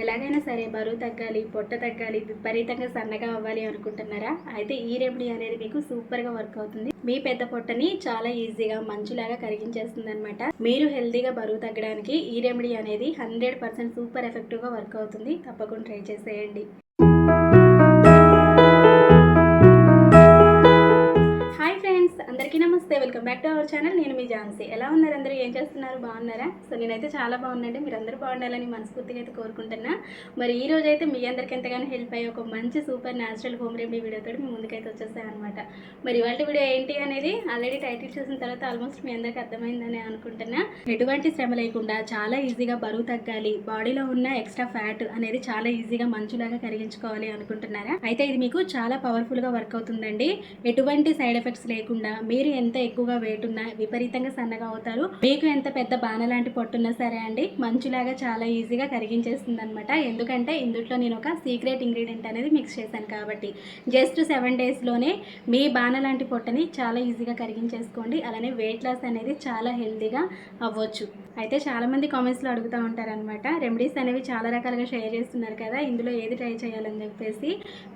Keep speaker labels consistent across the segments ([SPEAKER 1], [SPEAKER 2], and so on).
[SPEAKER 1] ఎలాగైనా సరే బరువు తగ్గాలి, పొట్ట తగ్గాలి, విపరీతంగా సన్నగా అవ్వాలి అనుకుంటున్నారా? అయితే ఈ రెమెడీ అనేది మీకు సూపర్‌గా వర్క్ అవుతుంది. మీ పెద్ద పొట్టని చాలా ఈజీగా మంచులాగా కరిగించేస్తుందనమాట. మీరు హెల్తీగా బరువు తగ్గడానికి ఈ రెమెడీ అనేది 100% సూపర్ ఎఫెక్టివ్‌గా వర్క్ అవుతుంది. తప్పకుండా ట్రై చేసేయండి. హాయ్ ఫ్రెండ్స్, అందరికీ నమస్తే. Welcome back to our channel. నేను మీ ఝాన్సీ. ఎలా ఉన్నారు అందరూ? ఏం చేస్తున్నారు? బాగున్నారా? సో నేనైతే చాలా బాగున్నానండి. మీరు అందరూ బాగుండాలని మనస్ఫూర్తిగా అయితే కోరుకుంటున్నా. మరి ఈ రోజు అయితే మీ అందరికీ ఎంతగానో హెల్ప్ అయ్యే ఒక మంచి సూపర్ న్యాచురల్ హోమ్ రెమెడీ వీడియోతో మీ ముందుకైతే వచ్చేసాను అనమాట. మరి ఇవాళ వీడియో ఏంటి అనేది ఆల్రెడీ టైటిల్ చూసిన తర్వాత ఆల్మోస్ట్ మీ అందరికీ అర్థమైందని అనుకుంటున్నా. ఎటువంటి శ్రమ లేకుండా చాలా ఈజీగా బరువు తగ్గాలి, బాడీలో ఉన్న ఎక్స్ట్రా ఫ్యాట్ అనేది చాలా ఈజీగా మంచులాగా కరిగించుకోవాలి అనుకుంటున్నారా? అయితే ఇది మీకు చాలా పవర్ఫుల్గా వర్క్ అవుతుందండి. ఎటువంటి సైడ్ ఎఫెక్ట్స్ లేకుండా మీరు ఎంత ఎక్కువగా వెయిట్ ఉన్నా విపరీతంగా సన్నగా అవుతారు. మీకు ఎంత పెద్ద బాణ లాంటి పొట్టున్నా సరే అండి, మంచులాగా చాలా ఈజీగా కరిగించేస్తుంది అనమాట. ఎందుకంటే ఇందులో నేను ఒక సీక్రెట్ ఇంగ్రీడియంట్ అనేది మిక్స్ చేశాను కాబట్టి జస్ట్ 7 డేస్లోనే మీ బాణ లాంటి పొట్టని చాలా ఈజీగా కరిగించేసుకోండి. అలానే వెయిట్ లాస్ అనేది చాలా హెల్తీగా అవ్వచ్చు. అయితే చాలామంది కామెంట్స్లో అడుగుతూ ఉంటారనమాట, రెమెడీస్ అనేవి చాలా రకాలుగా షేర్ చేస్తున్నారు కదా, ఇందులో ఏది ట్రై చేయాలని చెప్పేసి.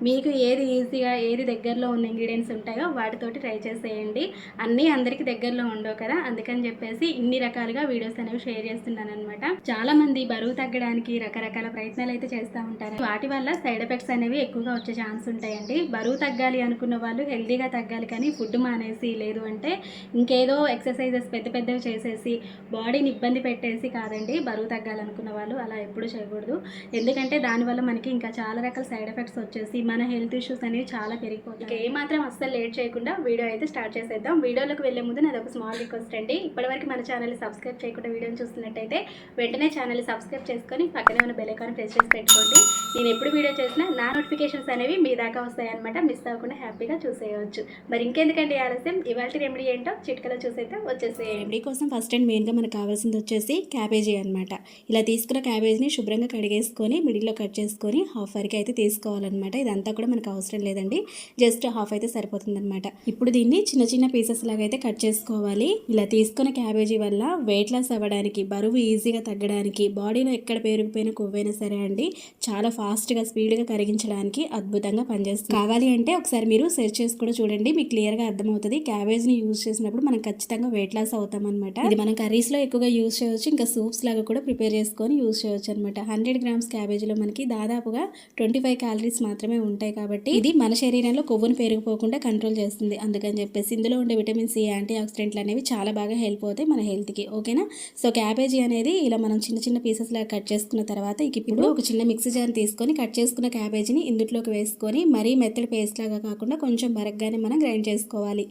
[SPEAKER 1] మీకు ఏది ఈజీగా ఏది దగ్గరలో ఉన్న ఇంగ్రీడియంట్స్ ఉంటాయో వాటితోటి ట్రై చేసేయండి. అన్నీ అందరికీ దగ్గరలో ఉండవు కదా, అందుకని చెప్పేసి ఇన్ని రకాలుగా వీడియోస్ అనేవి షేర్ చేస్తున్నాను అనమాట. చాలా మంది బరువు తగ్గడానికి రకరకాల ప్రయత్నాలు అయితే చేస్తూ ఉంటారు. వాటి వల్ల సైడ్ ఎఫెక్ట్స్ అనేవి ఎక్కువగా వచ్చే ఛాన్స్ ఉంటాయండి. బరువు తగ్గాలి అనుకున్న వాళ్ళు హెల్తీగా తగ్గాలి కానీ ఫుడ్ మానేసి, లేదు అంటే ఇంకేదో ఎక్సర్సైజెస్ పెద్ద పెద్దవి చేసేసి బాడీని ఇబ్బంది పెట్టేసి కాదండి బరువు తగ్గాలనుకున్న వాళ్ళు అలా ఎప్పుడు చేయకూడదు. ఎందుకంటే దానివల్ల మనకి ఇంకా చాలా రకాల సైడ్ ఎఫెక్ట్స్ వచ్చేసి మన హెల్త్ ఇష్యూస్ అనేవి చాలా పెరిగిపోతాయి. ఏమాత్రం అస్సలు లేట్ చేయకుండా వీడియో అయితే స్టార్ట్ చేసేద్దాం. వీడియోలోకి వెళ్ళే ముందు నాది ఒక స్మాల్ రిక్వెస్ట్ అండి. ఇప్పటివరకు మన ఛానల్ని సబ్స్క్రైబ్ చేయకుండా వీడియోని చూస్తున్నట్టయితే వెంటనే ఛానల్ని సబ్స్క్రైబ్ చేసుకొని పక్కనే ఉన్న బెల్ ఐకాన్ ప్రెస్ చేసి పెట్టుకోండి. నేను ఎప్పుడు వీడియో చేసినా నా నోటిఫికేషన్స్ అనేవి మీ దాకా వస్తాయన్నమాట. మిస్ అవ్వకుండా హ్యాపీగా చూసేయవచ్చు. మరి ఇంకెందుకండి ఆలస్యం, ఇవాళ రెమెడీ ఏంటో చిట్కలో చూసైతే వచ్చేసేయండి. రెమెడీ కోసం ఫస్ట్ అండ్ మెయిన్గా మనకు కావాల్సింది వచ్చేసి క్యాబేజీ అనమాట. ఇలా తీసుకున్న క్యాబేజీని శుభ్రంగా కడిగేసుకొని మిడిల్లో కట్ చేసుకొని హాఫ్ వరకు అయితే తీసుకోవాలన్నమాట. ఇదంతా కూడా మనకు అవసరం లేదండి, జస్ట్ హాఫ్ అయితే సరిపోతుందన్నమాట. ఇప్పుడు దీన్ని చిన్న చిన్న పీసెస్ లాగా అయితే కట్ చేసుకోవాలి. ఇలా తీసుకున్న క్యాబేజీ వల్ల వెయిట్ లాస్ అవ్వడానికి, బరువు ఈజీగా తగ్గడానికి, బాడీలో ఎక్కడ పేరుకుపోయిన కొవ్వైనా సరే అండి చాలా ఫాస్ట్గా స్పీడ్గా కరిగించడానికి అద్భుతంగా పనిచేస్తుంది. కావాలి అంటే ఒకసారి మీరు సెర్చ్ చేసి కూడా చూడండి, మీకు క్లియర్గా అర్థమవుతుంది. క్యాబేజ్ని యూజ్ చేసినప్పుడు మనం ఖచ్చితంగా వెయిట్ లాస్ అవుతాం అనమాట. ఇది మనం కర్రీస్లో ఎక్కువగా యూజ్ చేయవచ్చు, ఇంకా సూప్స్ లాగా కూడా ప్రిపేర్ చేసుకొని యూజ్ చేయవచ్చు అనమాట. 100 గ్రామ్స్ క్యాబేజీలో మనకి దాదాపుగా 25 క్యాలరీస్ మాత్రమే ఉంటాయి కాబట్టి ఇది మన శరీరంలో కొవ్వును పెరిగిపోకుండా కంట్రోల్ చేస్తుంది. అందుకని చెప్పేసి ఇందులో ఉండే విటమిన్ సి, యాంటీ ఆక్సిడెంట్లు అనేవి చాలా బాగా హెల్ప్ అవుతాయి మన హెల్త్కి. ఓకేనా? సో క్యాబేజీ అనేది ఇలా మనం చిన్న చిన్న పీసెస్ లాగా కట్ చేసుకున్న తర్వాత ఇప్పుడు ఒక చిన్న మిక్సీ జార్ తీసుకొని కట్ చేసుకున్న క్యాబేజీని ఇందులోకి వేసుకొని మరీ మెత్తడి పేస్ట్ లాగా కాకుండా కొంచెం బరగ్గానే మనం గ్రైండ్ చేసుకోవాలి.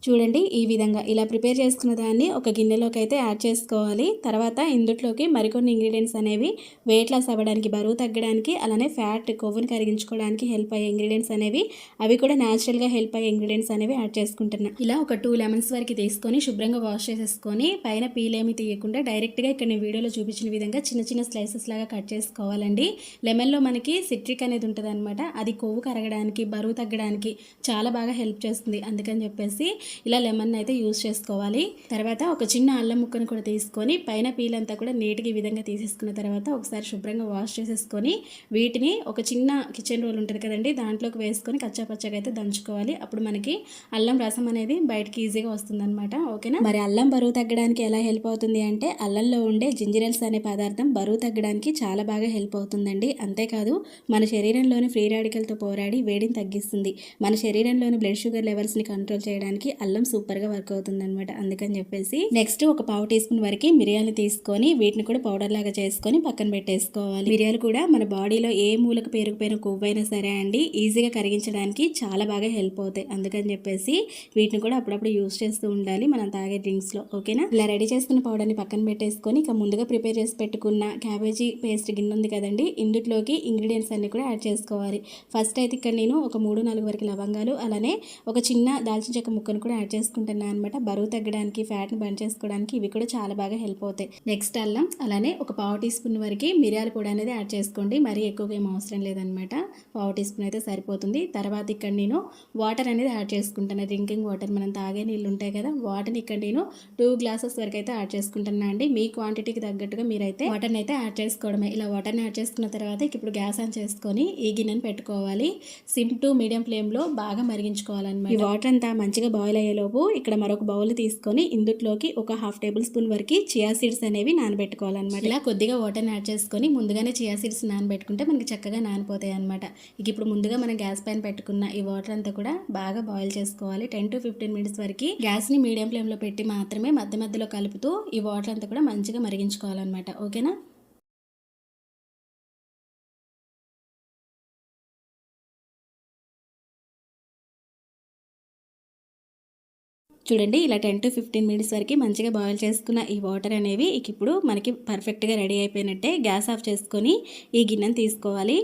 [SPEAKER 1] చూడండి, ఈ విధంగా ఇలా ప్రిపేర్ చేసుకున్న దాన్ని ఒక గిన్నెలోకి అయితే యాడ్ చేసుకోవాలి. తర్వాత ఇందులోకి మరికొన్ని ఇంగ్రీడియంట్స్ అనేవి వెయిట్ లాస్ అవ్వడానికి, బరువు తగ్గడానికి, అలానే ఫ్యాట్ కొవ్వుని కరిగించుకోవడానికి హెల్ప్ అయ్యే ఇంగ్రీడియంట్స్ అనేవి, అవి కూడా న్యాచురల్గా హెల్ప్ అయ్యే ఇంగ్రీడియంట్స్ అనేవి యాడ్ చేసుకుంటున్నాను. ఇలా ఒక 2 లెమన్స్ వరకు తీసుకొని శుభ్రంగా వాష్ చేసేసుకొని పైన పీలేమి తీయకుండా డైరెక్ట్గా ఇక్కడ నేను వీడియోలో చూపించిన విధంగా చిన్న చిన్న స్లైసెస్ లాగా కట్ చేసుకోవాలండి. లెమన్లో మనకి సిట్రిక్ అనేది ఉంటుంది అనమాట. అది కొవ్వు కరగడానికి, బరువు తగ్గడానికి చాలా బాగా హెల్ప్ చేస్తుంది. అందుకని చెప్పేసి ఇలా లెమన్ అయితే యూజ్ చేసుకోవాలి. తర్వాత ఒక చిన్న అల్లం ముక్కను కూడా తీసుకొని పైన పీల్ అంతా కూడా నీట్గా ఈ విధంగా తీసేసుకున్న తర్వాత ఒకసారి శుభ్రంగా వాష్ చేసేసుకొని వీటిని ఒక చిన్న కిచెన్ రోల్ ఉంటుంది కదండి, దాంట్లోకి వేసుకొని కచ్చాపచ్చగా అయితే దంచుకోవాలి. అప్పుడు మనకి అల్లం రసం అనేది బయటకి ఈజీగా వస్తుందన్నమాట. ఓకేనా? మరి అల్లం బరువు తగ్గడానికి ఎలా హెల్ప్ అవుతుంది అంటే, అల్లంలో ఉండే జింజరల్స్ అనే పదార్థం బరువు తగ్గడానికి చాలా బాగా హెల్ప్ అవుతుందండి. అంతేకాదు మన శరీరంలోని ఫ్రీ రాడికల్తో పోరాడి వేడిని తగ్గిస్తుంది. మన శరీరంలోని బ్లడ్ షుగర్ లెవెల్స్ని కంట్రోల్ చేయడానికి అల్లం సూపర్గా వర్క్ అవుతుంది అనమాట. అందుకని చెప్పేసి నెక్స్ట్ ఒక 1/2 టీ స్పూన్ వరకు మిరియాలు తీసుకొని వీటిని కూడా పౌడర్ లాగా చేసుకొని పక్కన పెట్టేసుకోవాలి. మిరియాలు కూడా మన బాడీలో ఏ మూలకు పేరుకుపోయిన కొవ్వైనా సరే అండి ఈజీగా కరిగించడానికి చాలా బాగా హెల్ప్ అవుతాయి. అందుకని చెప్పేసి వీటిని కూడా అప్పుడప్పుడు యూజ్ చేస్తూ ఉండాలి మనం తాగే డ్రింక్స్లో. ఓకేనా? ఇలా రెడీ చేసుకున్న పౌడర్ని పక్కన పెట్టేసుకొని ఇక ముందుగా ప్రిపేర్ చేసి పెట్టుకున్న క్యాబేజీ పేస్ట్ గిన్నె ఉంది కదండి, ఇందులోకి ఇంగ్రీడియంట్స్ అన్ని కూడా యాడ్ చేసుకోవాలి. ఫస్ట్ అయితే ఇక్కడ నేను ఒక 3-4 వరకు లవంగాలు, అలానే ఒక చిన్న దాల్చిన చెక్క ముక్కను కూడా కూడా యాడ్ చేసుకుంటున్నాను అనమాట. బరువు తగ్గడానికి, ఫ్యాట్ని బర్న్ చేసుకోవడానికి ఇవి కూడా చాలా బాగా హెల్ప్ అవుతాయి. నెక్స్ట్ అల్లం, అలానే ఒక పావు టీ స్పూన్ వరకు మిరియాల పొడి అనేది యాడ్ చేసుకోండి. మరీ ఎక్కువగా ఏం అవసరం లేదనమాట, పావు టీ స్పూన్ అయితే సరిపోతుంది. తర్వాత ఇక్కడ నేను వాటర్ అనేది యాడ్ చేసుకుంటాను. డ్రింకింగ్ వాటర్, మనం తాగే నీళ్ళు ఉంటాయి కదా, వాటర్ని ఇక్కడ నేను 2 గ్లాసెస్ వరకు అయితే యాడ్ చేసుకుంటున్నా అండి. మీ క్వాంటిటీకి తగ్గట్టుగా మీరైతే వాటర్ని అయితే యాడ్ చేసుకోవడమే. ఇలా వాటర్ని యాడ్ చేసుకున్న తర్వాత ఇప్పుడు గ్యాస్ ఆన్ చేసుకొని ఈ గిన్నెను పెట్టుకోవాలి. సిమ్ టు మీడియం ఫ్లేమ్లో బాగా మరిగించుకోవాలన్నమాట. ఈ వాటర్ అంతా మంచిగా బాయిల్ అయ్యేలోపు ఇక్కడ మరొక బౌల్ తీసుకొని ఇందులోకి ఒక 1/2 టేబుల్ స్పూన్ వరకు చియా సీడ్స్ అనేవి నానబెట్టుకోవాలన్నమాట. ఇలా కొద్దిగా వాటర్ని యాడ్ చేసుకొని ముందుగానే చియా సీడ్స్ నానబెట్టుకుంటే మనకి చక్కగా నానిపోతాయి అనమాట. ఇప్పుడు ముందుగా మనం గ్యాస్ పైన పెట్టుకున్న ఈ వాటర్ అంతా కూడా బాగా బాయిల్ చేసుకోవాలి. 10 to 15 మినిట్స్ వరకు గ్యాస్ని మీడియం ఫ్లేమ్లో పెట్టి మాత్రమే మధ్య మధ్యలో కలుపుతూ ఈ వాటర్ అంతా కూడా మంచిగా మరిగించుకోవాలన్నమాట. ఓకేనా? చూడండి, ఇలా 10 to 15 మినిట్స్ వరకు మంచిగా బాయిల్ చేసుకున్న ఈ వాటర్ అనేవి ఇప్పుడు మనకి పర్ఫెక్ట్గా రెడీ అయిపోయినట్టే. గ్యాస్ ఆఫ్ చేసుకొని ఈ గిన్నెను తీసుకోవాలి.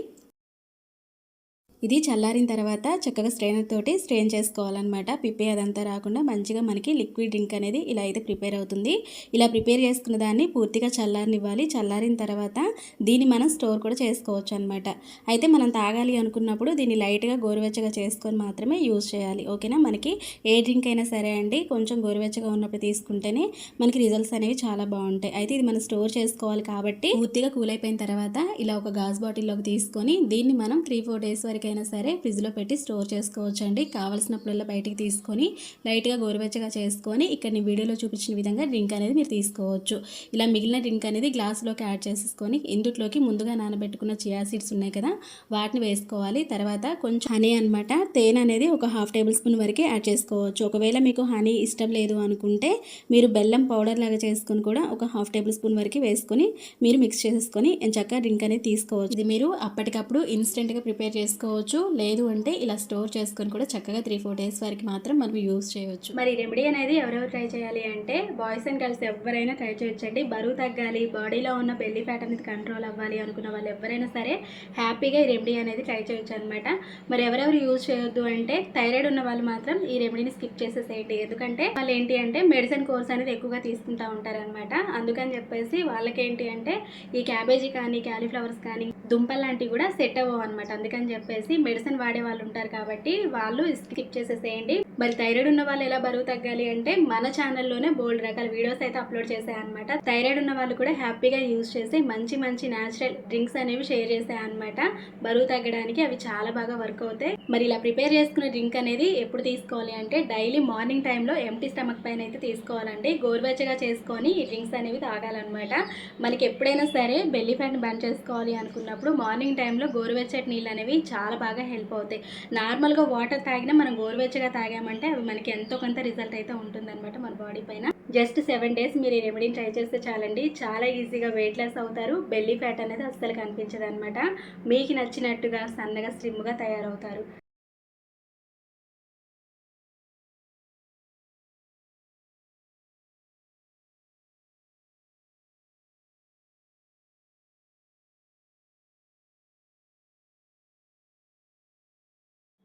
[SPEAKER 1] ఇది చల్లారిన తర్వాత చక్కగా స్ట్రైనర్ తోటి స్ట్రెయిన్ చేసుకోవాలన్నమాట. పిప్పి అదంతా రాకుండా మంచిగా మనకి లిక్విడ్ డ్రింక్ అనేది ఇలా అయితే ప్రిపేర్ అవుతుంది. ఇలా ప్రిపేర్ చేసుకున్న దాన్ని పూర్తిగా చల్లారనివ్వాలి. చల్లారిన తర్వాత దీన్ని మనం స్టోర్ కూడా చేసుకోవచ్చు అనమాట. అయితే మనం తాగాలి అనుకున్నప్పుడు దీన్ని లైట్గా గోరువెచ్చగా చేసుకొని మాత్రమే యూజ్ చేయాలి. ఓకేనా? మనకి ఏ డ్రింక్ అయినా సరే అండి, కొంచెం గోరువెచ్చగా ఉన్నప్పుడు తీసుకుంటేనే మనకి రిజల్ట్స్ అనేవి చాలా బాగుంటాయి. అయితే ఇది మనం స్టోర్ చేసుకోవాలి కాబట్టి పూర్తిగా కూల్ అయిపోయిన తర్వాత ఇలా ఒక గాజు బాటిల్లోకి తీసుకొని దీన్ని మనం 3-4 డేస్ వరకు అయినా సరే ఫ్రిడ్జ్లో పెట్టి స్టోర్ చేసుకోవచ్చు అండి. కావాల్సినప్పుడల్లా బయటికి తీసుకొని లైట్గా గోరువెచ్చగా చేసుకొని ఇక్కడ నేను వీడియోలో చూపించిన విధంగా డ్రింక్ అనేది మీరు తీసుకోవచ్చు. ఇలా మిగిలిన డ్రింక్ అనేది గ్లాసులోకి యాడ్ చేసేసుకొని ఇందులోకి ముందుగా నానబెట్టుకున్న చియా సీడ్స్ ఉన్నాయి కదా, వాటిని వేసుకోవాలి. తర్వాత కొంచెం హనీ అనమాట, తేనె అనేది ఒక 1/2 టేబుల్ స్పూన్ వరకు యాడ్ చేసుకోవచ్చు. ఒకవేళ మీకు హనీ ఇష్టం లేదు అనుకుంటే మీరు బెల్లం పౌడర్ లాగా చేసుకొని కూడా ఒక 1/2 టేబుల్ స్పూన్ వరకు వేసుకొని మీరు మిక్స్ చేసేసుకొని చక్కగా డ్రింక్ అనేది తీసుకోవచ్చు. ఇది మీరు అప్పటికప్పుడు ఇన్స్టెంట్గా ప్రిపేర్ చేసుకోవచ్చు. లేదు అంటే ఇలా స్టోర్ చేసుకొని కూడా చక్కగా 3-4 డేస్ వరకు మాత్రం మనం యూజ్ చేయవచ్చు. మరి రెమెడీ అనేది ఎవరెవరు ట్రై చేయాలి అంటే బాయ్స్ అండ్ గర్ల్స్ ఎవరైనా ట్రై చేయొచ్చండి. బరువు తగ్గాలి, బాడీలో ఉన్న బెల్లీ ఫ్యాట్ అనేది కంట్రోల్ అవ్వాలి అనుకున్న వాళ్ళు ఎవరైనా సరే హ్యాపీగా ఈ రెమెడీ అనేది ట్రై చేయొచ్చు అనమాట. మరి ఎవరెవరు యూజ్ చేయొద్దు అంటే థైరాయిడ్ ఉన్న వాళ్ళు మాత్రం ఈ రెమెడీని స్కిప్ చేసేసేయండి. ఎందుకంటే వాళ్ళు ఏంటి అంటే మెడిసిన్ కోర్స్ అనేది ఎక్కువగా తీసుకుంటూ ఉంటారనమాట. అందుకని చెప్పేసి వాళ్ళకేంటి అంటే ఈ క్యాబేజీ కానీ, క్యాలీఫ్లవర్స్ కానీ, దుంపలు లాంటివి కూడా సెట్ అవ్వవు అనమాట. అందుకని చెప్పేసి మెడిసిన్ వాడే వాళ్ళు ఉంటారు కాబట్టి వాళ్ళు స్కిప్ చేసేసేయండి. మరి థైరాయిడ్ ఉన్న వాళ్ళు ఎలా బరువు తగ్గాలి అంటే మన ఛానల్లోనే బోల్డ్ రకాల వీడియోస్ అయితే అప్లోడ్ చేశాయన్నమాట. థైరాయిడ్ ఉన్న వాళ్ళు కూడా హ్యాపీగా యూజ్ చేసి మంచి మంచి న్యాచురల్ డ్రింక్స్ అనేవి షేర్ చేశాయన్నమాట. బరువు తగ్గడానికి అవి చాలా బాగా వర్క్ అవుతాయి. మరి ఇలా ప్రిపేర్ చేసుకున్న డ్రింక్ అనేది ఎప్పుడు తీసుకోవాలి అంటే డైలీ మార్నింగ్ టైంలో ఎంప్టీ స్టమక్ పైన అయితే తీసుకోవాలండి. గోరువెచ్చగా చేసుకొని ఈ డ్రింక్స్ అనేవి తాగాలన్నమాట. మనకి ఎప్పుడైనా సరే బెల్లీ ఫ్యాట్ని బర్న్ చేసుకోవాలి అనుకున్నప్పుడు మార్నింగ్ టైంలో గోరువెచ్చటి నీళ్ళు అనేవి చాలా బాగా హెల్ప్ అవుతాయి. నార్మల్గా వాటర్ తాగినా మనం గోరువెచ్చగా తాగామంటే అవి మనకి ఎంతో కొంత రిజల్ట్ అయితే ఉంటుందన్నమాట మన బాడీ పైన. జస్ట్ 7 డేస్ మీరు ఈ రెమెడీని ట్రై చేస్తే చాలండి, చాలా ఈజీగా వెయిట్ లాస్ అవుతారు. బెల్లీ ఫ్యాట్ అనేది అస్సలు కనిపించదు అనమాట. మీకు నచ్చినట్టుగా సన్నగా స్లిమ్గా తయారవుతారు.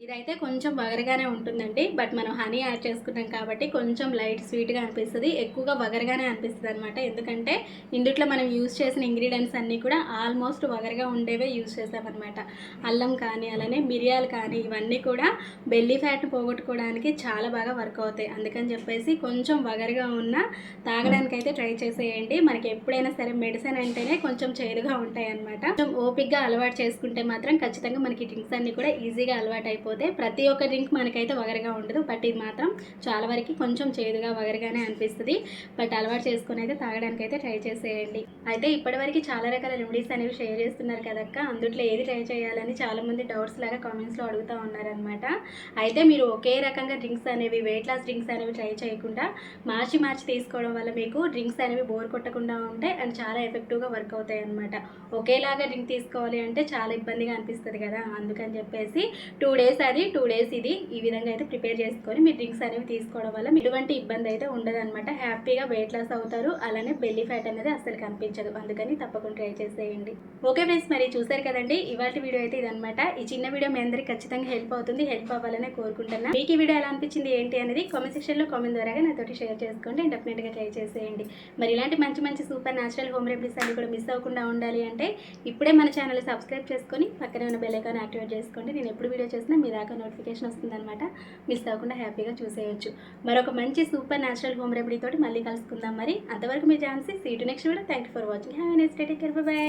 [SPEAKER 1] ఇదైతే కొంచెం వగరగానే ఉంటుందండి. బట్ మనం హనీ యాడ్ చేసుకుంటాం కాబట్టి కొంచెం లైట్ స్వీట్గా అనిపిస్తుంది. ఎక్కువగా వగరగానే అనిపిస్తుంది అనమాట. ఎందుకంటే ఇందుట్లో మనం యూజ్ చేసిన ఇంగ్రీడియంట్స్ అన్నీ కూడా ఆల్మోస్ట్ వగరగా ఉండేవే యూజ్ చేసామన్నమాట. అల్లం కానీ, అలానే మిరియాలు కానీ, ఇవన్నీ కూడా బెల్లీ ఫ్యాట్ని పోగొట్టుకోవడానికి చాలా బాగా వర్క్ అవుతాయి. అందుకని చెప్పేసి కొంచెం వగరగా ఉన్న తాగడానికైతే ట్రై చేసేయండి. మనకి ఎప్పుడైనా సరే మెడిసిన్ అంటేనే కొంచెం చేదుగా ఉంటాయి అనమాట. కొంచెం ఓపిక్గా అలవాటు చేసుకుంటే మాత్రం ఖచ్చితంగా మనకి డ్రింక్స్ అన్నీ కూడా ఈజీగా అలవాటు అయిపోతాయి. ప్రతి ఒక్క డ్రింక్ మనకైతే వగరగా ఉండదు. బట్ ఇది మాత్రం చాలా వరకు కొంచెం చేదుగా వగరగానే అనిపిస్తుంది. బట్ అలవాటు చేసుకుని అయితే తాగడానికి అయితే ట్రై చేసేయండి. అయితే ఇప్పటివరకు చాలా రకాల రెమెడీస్ అనేవి షేర్ చేస్తున్నారు కదక్క, అందుట్లో ఏది ట్రై చేయాలని చాలామంది డౌట్స్ లాగా కామెంట్స్లో అడుగుతూ ఉన్నారనమాట. అయితే మీరు ఒకే రకంగా డ్రింక్స్ అనేవి, వెయిట్ లాస్ డ్రింక్స్ అనేవి ట్రై చేయకుండా మార్చి తీసుకోవడం వల్ల మీకు డ్రింక్స్ అనేవి బోర్ కొట్టకుండా ఉంటాయి అండ్ చాలా ఎఫెక్టివ్గా వర్క్ అవుతాయి అనమాట. ఒకేలాగా డ్రింక్ తీసుకోవాలి అంటే చాలా ఇబ్బందిగా అనిపిస్తుంది కదా, అందుకని చెప్పేసి 2 డేస్ డేస్ అది 2 డేస్ ఇది ఈ విధంగా అయితే ప్రిపేర్ చేసుకొని మీ డ్రింక్స్ అనేవి తీసుకోవడం వల్ల ఎటువంటి ఇబ్బంది అయితే ఉండదన్నమాట. హ్యాపీగా వెయిట్ లాస్ అవుతారు, అలానే బెల్లీ ఫ్యాట్ అనేది అస్సలు కనిపించదు. అందుకని తప్పకుండా ట్రై చేసేయండి. ఓకే ఫ్రెండ్స్, మరి చూసారు కదండి ఇవాళ వీడియో అయితే ఇదనమాట. ఈ చిన్న వీడియో మీ అందరికి ఖచ్చితంగా హెల్ప్ అవుతుంది, హెల్ప్ అవ్వాలనే కోరుకుంటున్నా. మీకు ఈ వీడియో ఎలా అనిపించింది ఏంటి అనేది కామెంట్ సెక్షన్లో కామెంట్ ద్వారా నాతోటి షేర్ చేసుకోండి. డెఫినెట్గా ట్రై చేసేయండి. మరి ఇలాంటి మంచి మంచి సూపర్ న్యాచురల్ హోమ్ రెమెడీస్ అన్ని కూడా మిస్ అవ్వకుండా ఉండాలి అంటే ఇప్పుడే మన ఛానల్ సబ్స్క్రైబ్ చేసుకొని పక్కనే ఉన్న బెల్ ఐకాన్ యాక్టివేట్ చేసుకోండి. నేను ఎప్పుడు వీడియో చేసినా మీ దాకా నోటిఫికేషన్ వస్తుందన్నమాట. మిస్ అవ్వకుండా హ్యాపీగా చూసేయచ్చు. మరొక మంచి సూపర్ న్యాచురల్ హోమ్ రెమెడీ తోటి మళ్ళీ కలుసుకుందాం. మరి అంతవరకు మీ chance. See to next video. Thank you for watching. Have a nice day. Take care. By.